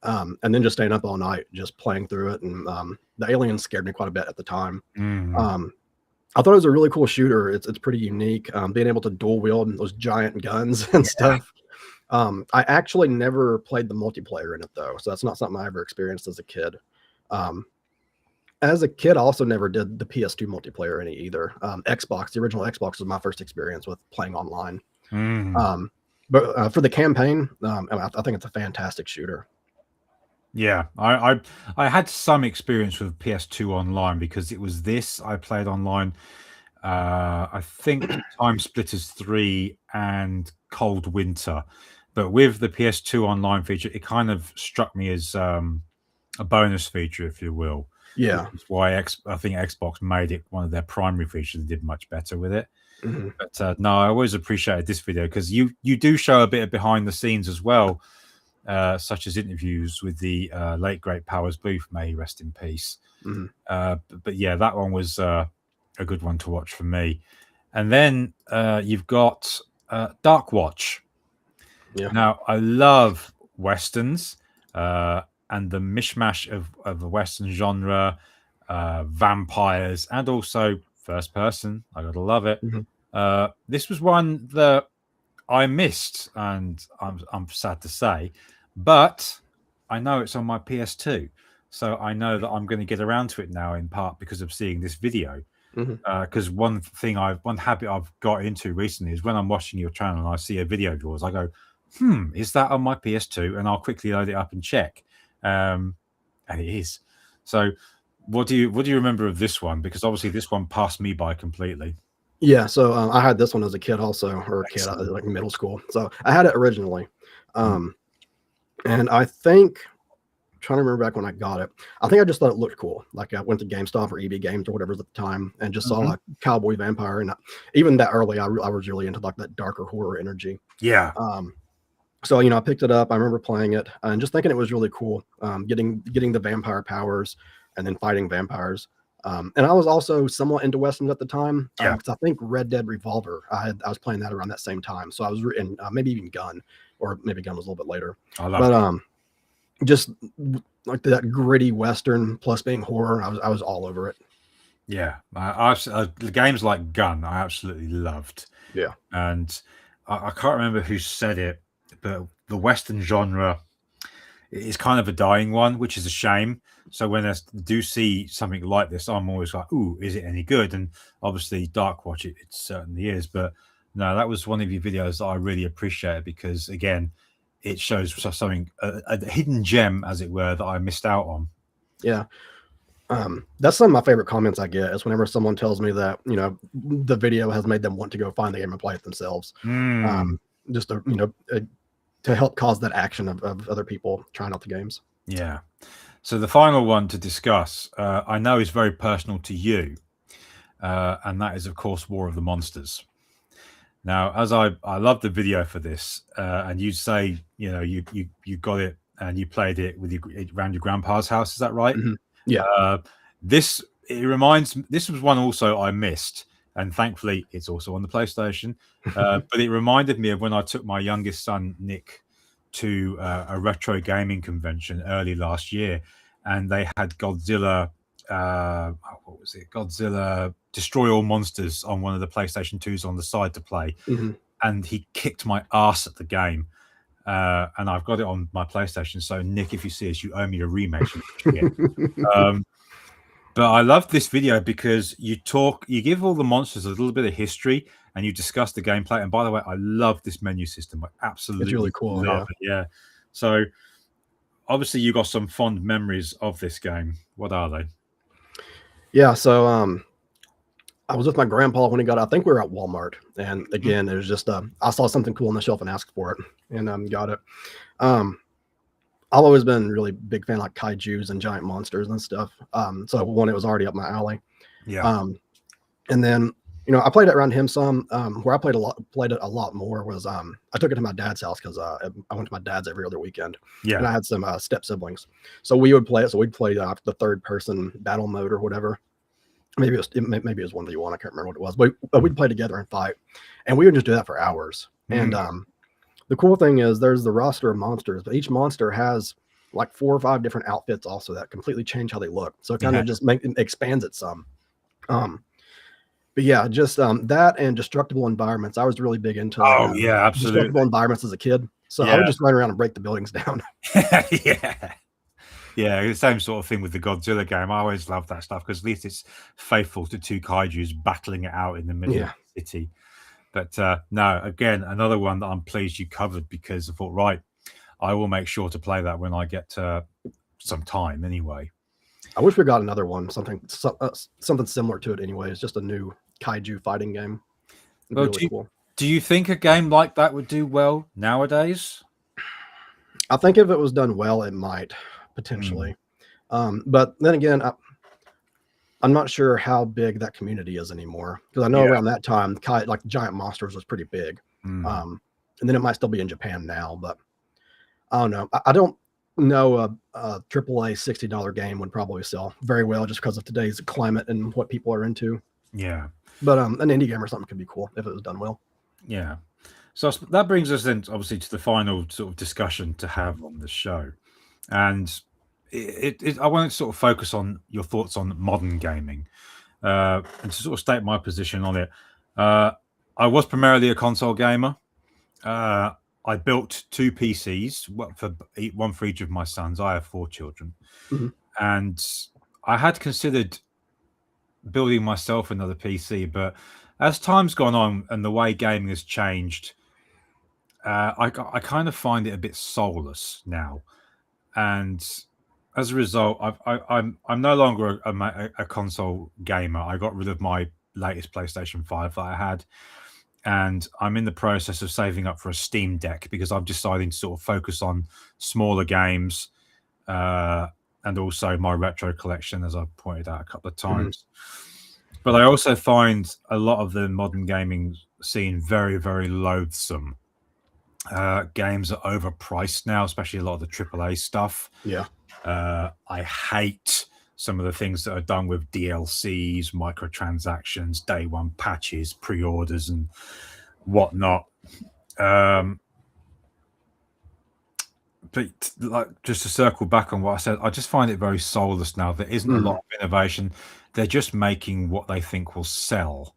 and then just staying up all night just playing through it. And the aliens scared me quite a bit at the time. Mm. I thought it was a really cool shooter. It's pretty unique, being able to dual wield those giant guns and Yeah. stuff. I actually never played the multiplayer in it though, so that's not something I ever experienced as a kid. As a kid, I also never did the PS2 multiplayer in it either. Xbox, the original Xbox, was my first experience with playing online. Mm. But for the campaign, I think it's a fantastic shooter. Yeah, I had some experience with PS2 online because it was this I played online. I think Time Splitters 3 and Cold Winter, but with the PS2 online feature, it kind of struck me as a bonus feature, if you will. Yeah. Which is why I think Xbox made it one of their primary features and did much better with it. Mhm. But no, I always appreciated this video because you do show a bit of behind the scenes as well, such as interviews with the late great Powers Booth, may he rest in peace. Mhm. But yeah, that one was a good one to watch for me. And then you've got Dark Watch. Yeah. Now, I love westerns and the mishmash of the western genre, vampires, and also first person. I gotta love it. Mhm. This was one that I missed, and I'm sad to say, but I know it's on my PS2, so I know that I'm going to get around to it now, in part because of seeing this video. Mhm. Because one habit I've got into recently is when I'm watching your channel and I see a video of yours, I go, is that on my PS2? And I'll quickly load it up and check, and it is. So, what do you remember of this one? Because obviously this one passed me by completely. Yeah, so I had this one as a kid also, or a kid, Excellent. like middle school. So I had it originally, Mm. and I think, trying to remember back when I got it, I think I just thought it looked cool. Like I went to GameStop or EB Games or whatever at the time, and just saw Mhm. like cowboy vampire, and even that early, I was really into like that darker horror energy. Yeah. So I picked it up. I remember playing it and just thinking it was really cool. Getting the vampire powers and then fighting vampires. And I was also somewhat into westerns at the time, Yeah. because I think Red Dead Revolver. I was playing that around that same time. So I was in maybe even Gun, or maybe Gun was a little bit later. I love But it. just like that gritty western plus being horror, I was all over it. Yeah, the games like Gun, I absolutely loved. Yeah. And I can't remember who said it, but the Western genre is kind of a dying one, which is a shame. So when I do see something like this, I'm always like, "Ooh, is it any good?" And obviously, Dark Watch, it certainly is. But no, that was one of your videos that I really appreciated because, again, it shows something a hidden gem, as it were, that I missed out on. Yeah. That's some of my favorite comments I get is whenever someone tells me that, the video has made them want to go find the game and play it themselves. Mm. Just to help cause that action of other people trying out the games. Yeah. So the final one to discuss, I know is very personal to you, and that is, of course, War of the Monsters. Now, as I love the video for this, and you say, you got it and you played it with around your grandpa's house. Is that right? Mhm. Yeah. This was one also I missed, and thankfully it's also on the PlayStation. But it reminded me of when I took my youngest son Nick to a retro gaming convention early last year, and they had Godzilla. What was it? Godzilla Destroy All Monsters on one of the PlayStation 2s on the side to play, Mhm. and he kicked my ass at the game. And I've got it on my PlayStation. So Nick, if you see us, you owe me a remake. But I love this video because you give all the monsters a little bit of history and you discuss the gameplay. And by the way, I love this menu system. I absolutely It's really cool. love it. Yeah. So obviously you got some fond memories of this game. What are they? Yeah. So I was with my grandpa when he got it. I think we were at Walmart, and again, it was just I saw something cool on the shelf and asked for it, and got it. I've always been really big fan of like kaijus and giant monsters and stuff. So one, it was already up my alley. Yeah. And then I played it around him some. Where I played it a lot more was I took it to my dad's house because I went to my dad's every other weekend. Yeah. And I had some step siblings, so we would play it. So we'd play the third person battle mode or whatever. Maybe it was 1v1. I can't remember what it was, but we'd play together and fight, and we would just do that for hours. And The cool thing is there's the roster of monsters, but each monster has like 4 or 5 different outfits also that completely change how they look. So it kind of just expands it some. But yeah, just that and destructible environments. I was really big into Oh yeah, absolutely. destructible environments as a kid. So I would just run around and break the buildings down. Yeah. Yeah, the same sort of thing with the Godzilla game. I always love that stuff because at least it's faithful to two kaijus battling it out in the middle of the city. But no, again, another one that I'm pleased you covered because I thought, right, I will make sure to play that when I get some time anyway. I wish we got another one, something similar to it anyway. It's just a new kaiju fighting game. Well, really cool. Do you think a game like that would do well nowadays? I think if it was done well, it might potentially. But then again, I'm not sure how big that community is anymore because I know around that time, like Giant Monsters was pretty big. And then it might still be in Japan now, but I don't know. I don't know a AAA $60 game would probably sell very well just because of today's climate and what people are into. Yeah. But an indie game or something could be cool if it was done well. Yeah. So that brings us then obviously to the final sort of discussion to have on the show. And I want to sort of focus on your thoughts on modern gaming and to sort of state my position on it. I was primarily a console gamer. I built 2 PCs, one for each of my sons. I have 4 children. And I had considered building myself another PC, but as time's gone on and the way gaming has changed, I kind of find it a bit soulless now. And as a result, I'm no longer a console gamer. I got rid of my latest PlayStation 5 that I had, and I'm in the process of saving up for a Steam Deck because I'm deciding to sort of focus on smaller games and also my retro collection, as I've pointed out a couple of times. But I also find a lot of the modern gaming scene very, very loathsome. Games are overpriced now, especially a lot of the AAA stuff. Yeah. I hate some of the things that are done with DLCs, microtransactions, day one patches, pre-orders, and whatnot. But like, just to circle back on what I said, I just find it very soulless now. There isn't a lot of innovation. They're just making what they think will sell.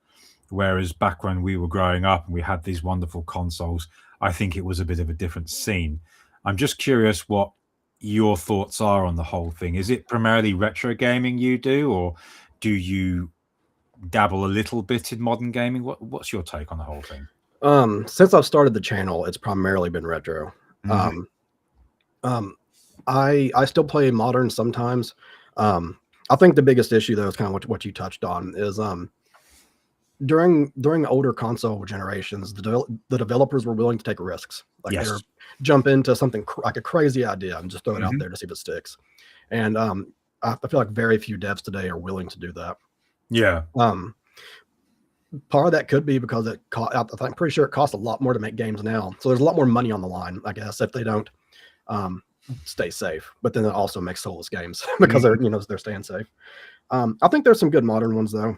Whereas back when we were growing up and we had these wonderful consoles, I think it was a bit of a different scene. I'm just curious what your thoughts are on the whole thing. Is it primarily retro gaming you do, or do you dabble a little bit in modern gaming? What's your take on the whole thing? Since I've started the channel, it's primarily been retro. I still play modern sometimes. I think the biggest issue though is kind of what you touched on is during older console generations, the developers were willing to take risks. Like they were jump into something like a crazy idea and just throw it out there to see if it sticks. And I feel like very few devs today are willing to do that. Yeah. Part of that could be because I'm pretty sure it costs a lot more to make games now. So there's a lot more money on the line, I guess, if they don't stay safe. But then it also makes soulless games because they're staying safe. I think there's some good modern ones though.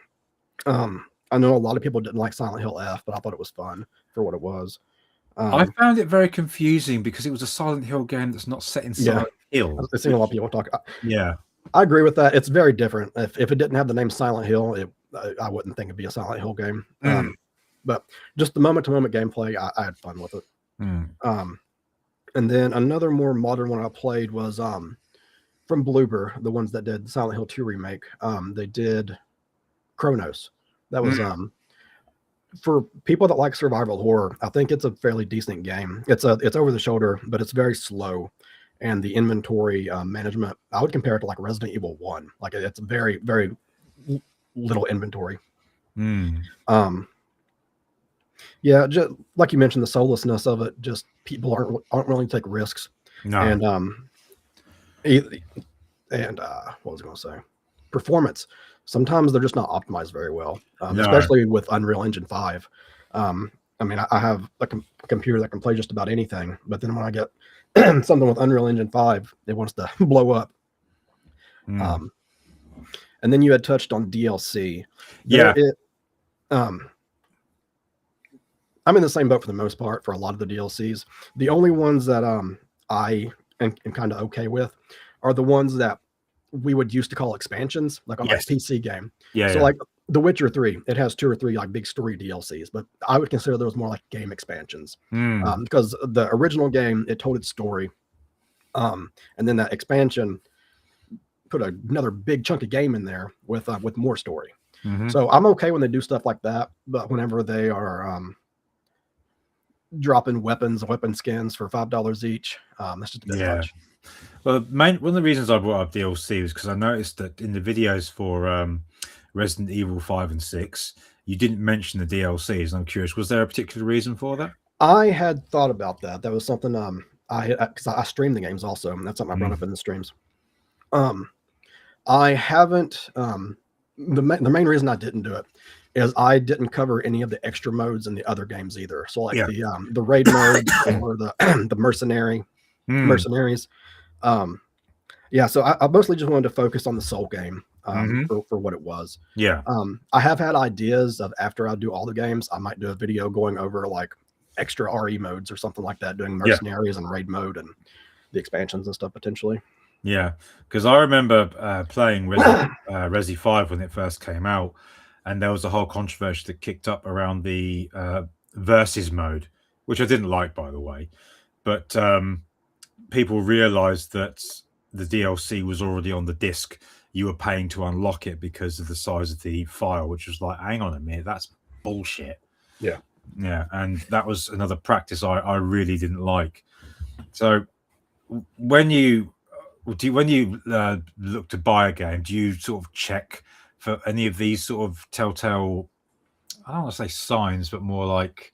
I know a lot of people didn't like Silent Hill F, but I thought it was fun for what it was. I found it very confusing because it was a Silent Hill game that's not set in Silent Hill. I've seen a lot of people talk. Yeah, I agree with that. It's very different. If it didn't have the name Silent Hill, I wouldn't think it'd be a Silent Hill game. But just the moment-to-moment gameplay, I had fun with it. And then another more modern one I played was from Bloober, the ones that did Silent Hill 2 remake. They did Chronos. That was for people that like survival horror. I think it's a fairly decent game. It's over the shoulder, but it's very slow, and the inventory management, I would compare it to like Resident Evil 1. Like it's very, very little inventory. Yeah, just like you mentioned, the soullessness of it. Just people aren't willing to take risks. No. And what was I going to say? Performance. Sometimes they're just not optimized very well, especially with Unreal Engine 5. I mean, I have a computer that can play just about anything, but then when I get something with Unreal Engine 5, it wants to blow up. And then you had touched on DLC. I'm in the same boat for the most part for a lot of the DLCs. The only ones that I am kind of okay with are the ones that we would used to call expansions, like on like Yes. a PC game. Yeah. So Yeah. like The Witcher 3, it has 2 or 3 like big story DLCs, but I would consider those more like game expansions. Mm. Because the original game, it told its story. And then that expansion put another big chunk of game in there with more story. Mhm. So I'm okay when they do stuff like that, but whenever they are dropping weapon skins for $5 each, that's just a bit Yeah. much. Well, one of the reasons I brought up DLC was because I noticed that in the videos for Resident Evil 5 and 6, you didn't mention the DLCs. I'm curious, was there a particular reason for that? I had thought about that. That was something because I stream the games also, and that's something I brought up in the streams. I haven't the main reason I didn't do it is I didn't cover any of the extra modes in the other games either. So like Yeah. the raid mode or the mercenaries. Yeah, so I mostly just wanted to focus on the Soul game for what it was. Yeah. I have had ideas of after I do all the games, I might do a video going over like extra RE modes or something like that, doing mercenaries and raid mode and the expansions and stuff potentially. Yeah, because I remember playing Resi 5 when it first came out, and there was a whole controversy that kicked up around the versus mode, which I didn't like, by the way. But people realized that the DLC was already on the disc. You were paying to unlock it because of the size of the file, which was like, hang on a minute, that's bullshit. Yeah. Yeah, and that was another practice I really didn't like. So when you look to buy a game, do you sort of check for any of these sort of telltale, I don't want to say signs, but more like,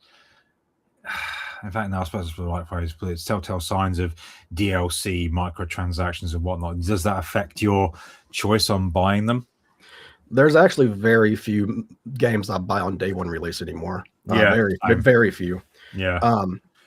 in fact, no, I suppose it's the right phrase, but it's telltale signs of DLC, microtransactions and whatnot. Does that affect your choice on buying them? There's actually very few games I buy on day one release anymore. Yeah, very few. Yeah.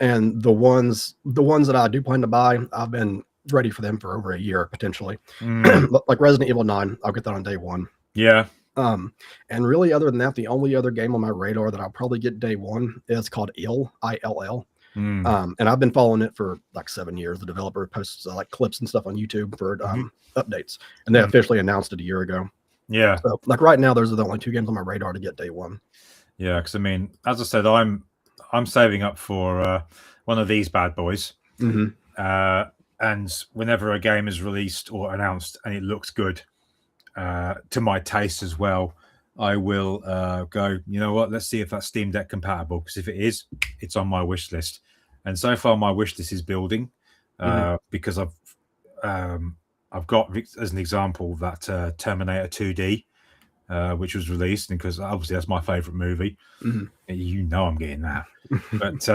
And the ones that I do plan to buy, I've been ready for them for over a year potentially. Like Resident Evil 9, I'll get that on day one. Yeah. And really, other than that, the only other game on my radar that I'll probably get day one is called ILL, ILL. And I've been following it for like 7 years. The developer posts like clips and stuff on YouTube for updates, and they officially announced it a year ago. Yeah. So like right now, those are the only 2 games on my radar to get day one. Yeah, because I mean, as I said, I'm saving up for one of these bad boys. And whenever a game is released or announced and it looks good to my taste as well, I will go, you know what, let's see if that's Steam Deck compatible, because if it is, it's on my wish list. And so far my wish list is building because I've got, as an example, that Terminator 2D, which was released, because obviously that's my favorite movie. You know I'm getting that. But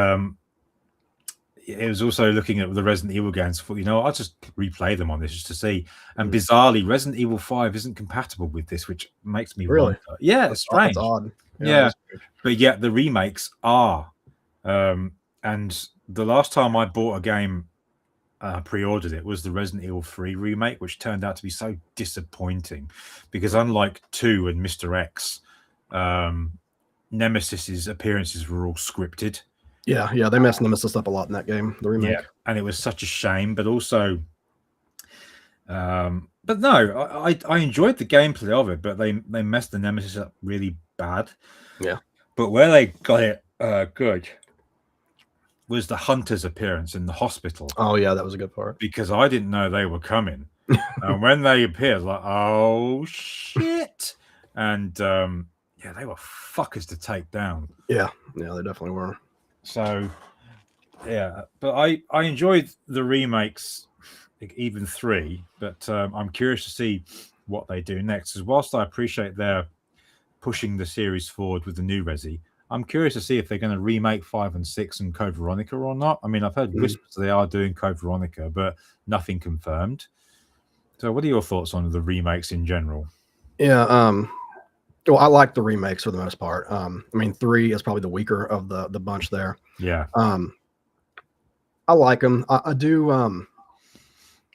it was also looking at the Resident Evil games. Thought, you know, I'll just replay them on this just to see. And bizarrely, Resident Evil 5 isn't compatible with this, which makes me really wonder. Yeah, it's strange. That's odd. Yeah, but yet the remakes are. And the last time I bought a game, pre-ordered it, was the Resident Evil 3 remake, which turned out to be so disappointing because unlike 2 and Mr. X, Nemesis's appearances were all scripted. Yeah, they messed Nemesis up a lot in that game, the remake. Yeah, and it was such a shame, but also but no, I enjoyed the gameplay of it, but they messed the Nemesis up really bad. Yeah. But where they got it good was the Hunter's appearance in the hospital. Oh yeah, that was a good part. Because I didn't know they were coming. And when they appeared, like, oh shit. And yeah, they were fuckers to take down. Yeah, they definitely were. So yeah, but I enjoyed the remakes, even 3, but I'm curious to see what they do next. Because whilst I appreciate they're pushing the series forward with the new Resi, I'm curious to see if they're going to remake 5 and 6 and Code Veronica or not. I mean, I've heard whispers they are doing Code Veronica, but nothing confirmed. So what are your thoughts on the remakes in general? Yeah, well, I like the remakes for the most part. I mean, 3 is probably the weaker of the bunch there. Yeah. I like them. I do.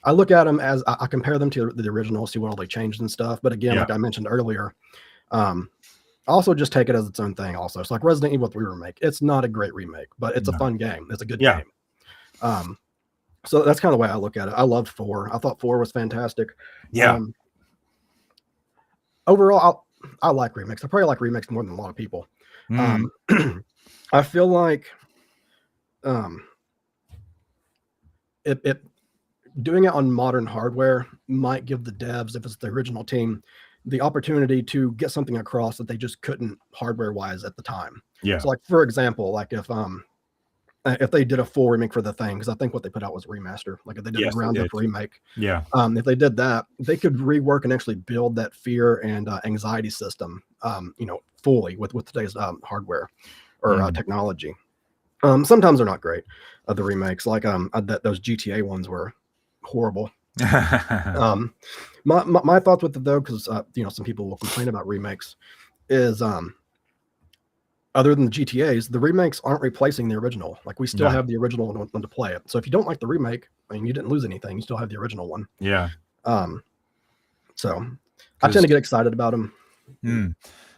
I look at them as I compare them to the original, see what all they changed and stuff. But again, like I mentioned earlier, I also just take it as its own thing. Also, it's like Resident Evil 3 remake. It's not a great remake, but it's a fun game. It's a good game. So that's kind of the way I look at it. I loved 4. I thought 4 was fantastic. Yeah. Overall, I like remakes. I probably like remakes more than a lot of people. I feel like it doing it on modern hardware might give the devs, if it's the original team, the opportunity to get something across that they just couldn't hardware wise at the time. Yeah. So, like, for example, like if they did a full remake for The Thing, because I think what they put out was a remaster. Like if they did a ground up remake, if they did that, they could rework and actually build that fear and anxiety system, fully with today's hardware or technology. Sometimes they're not great. The remakes, like those GTA ones were horrible. My thoughts with it though, because some people will complain about remakes, is other than the GTAs, the remakes aren't replacing the original. Like we still have the original one to play it. So if you don't like the remake, I mean, you didn't lose anything. You still have the original one. Yeah. So I tend to get excited about them.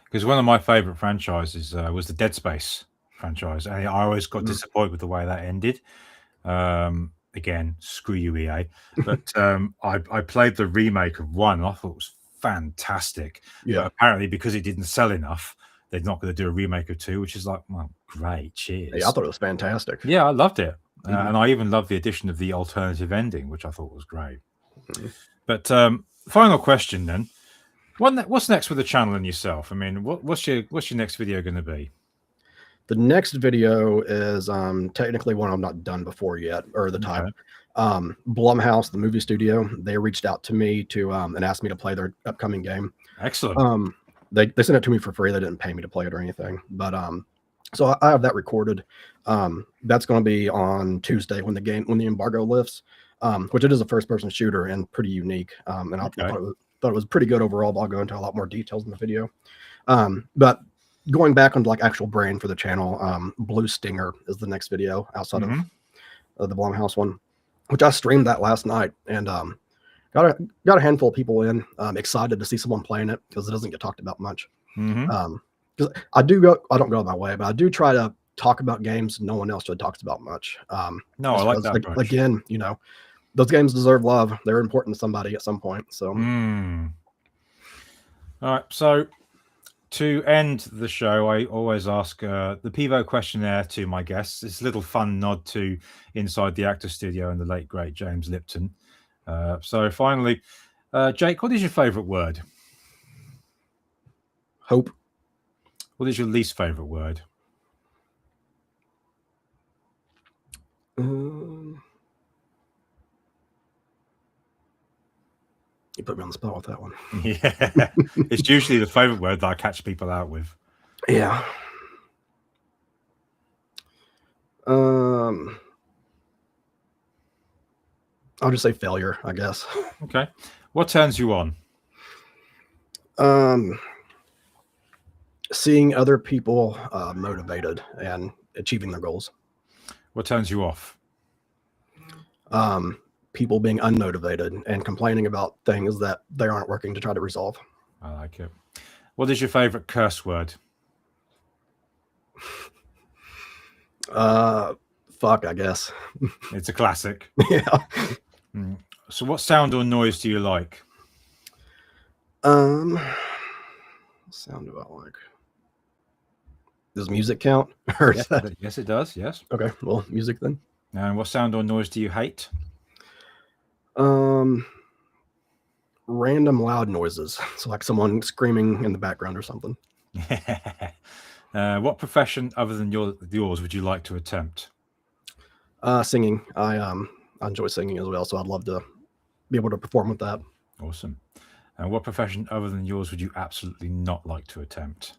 Because one of my favorite franchises was the Dead Space franchise. And I always got disappointed with the way that ended. Again, screw you, EA. But I played the remake of 1 and I thought it was fantastic. Yeah. But apparently, because it didn't sell enough, they're not going to do a remake of 2, which is like, well, great, cheers. Yeah, I thought it was fantastic. Yeah, I loved it. And I even loved the addition of the alternative ending, which I thought was great. But final question then. What's next with the channel and yourself? I mean, what's your next video going to be? The next video is technically one I've not done before yet, or the type. Blumhouse, the movie studio, they reached out to me to and asked me to play their upcoming game. Excellent. They sent it to me for free. They didn't pay me to play it or anything. But so I have that recorded. That's going to be on Tuesday when the embargo lifts, which it is a first-person shooter and pretty unique. And I thought it was pretty good overall. But I'll go into a lot more details in the video. But going back on like actual brand for the channel, Blue Stinger is the next video outside of the Blumhouse one, which I streamed that last night and got a handful of people in. Excited to see someone playing it because it doesn't get talked about much. Because I don't go my way, but I do try to talk about games no one else really talks about much. No, I like that approach. Again, those games deserve love. They're important to somebody at some point. So, all right. So to end the show, I always ask the Pivo questionnaire to my guests. It's a little fun nod to Inside the Actor Studio and the late great James Lipton. So finally, Jake, what is your favorite word? Hope. What is your least favorite word? You put me on the spot with that one. Yeah, it's usually the favorite word that I catch people out with. Yeah. I'll just say failure, I guess. Okay. What turns you on? Seeing other people motivated and achieving their goals. What turns you off? People being unmotivated and complaining about things that they aren't working to try to resolve. I like it. What is your favorite curse word? Fuck, I guess. It's a classic. Yeah. So what sound or noise do you like? What sound do I like? Does music count? Yes, it does. Yes. Okay. Well, music then. And what sound or noise do you hate? Random loud noises. So like someone screaming in the background or something. What profession other than yours would you like to attempt? Singing. I enjoy singing as well, so I'd love to be able to perform with that. Awesome. And what profession other than yours would you absolutely not like to attempt?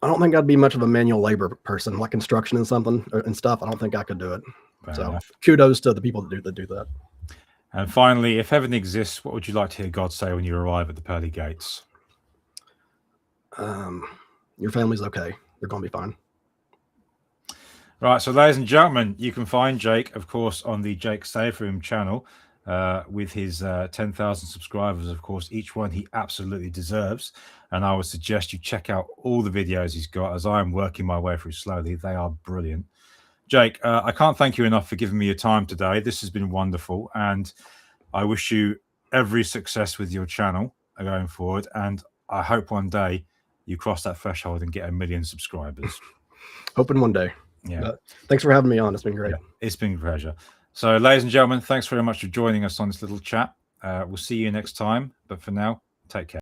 I don't think I'd be much of a manual labor person, like construction and stuff. I don't think I could do it. Fair so enough. Kudos to the people that do that. And finally, if heaven exists, what would you like to hear God say when you arrive at the pearly gates? Your family's okay. They're going to be fine. Right, so ladies and gentlemen, you can find Jake, of course, on the Jake Safe Room channel. with his 10,000 subscribers. Of course, each one he absolutely deserves. And I would suggest you check out all the videos he's got, as I am working my way through slowly. They are brilliant. Jake, I can't thank you enough for giving me your time today. This has been wonderful. And I wish you every success with your channel going forward. And I hope one day you cross that threshold and get 1 million subscribers. Hoping one day. Yeah. But thanks for having me on. It's been great. Yeah, it's been a pleasure. So, ladies and gentlemen, thanks very much for joining us on this little chat. We'll see you next time. But for now, take care.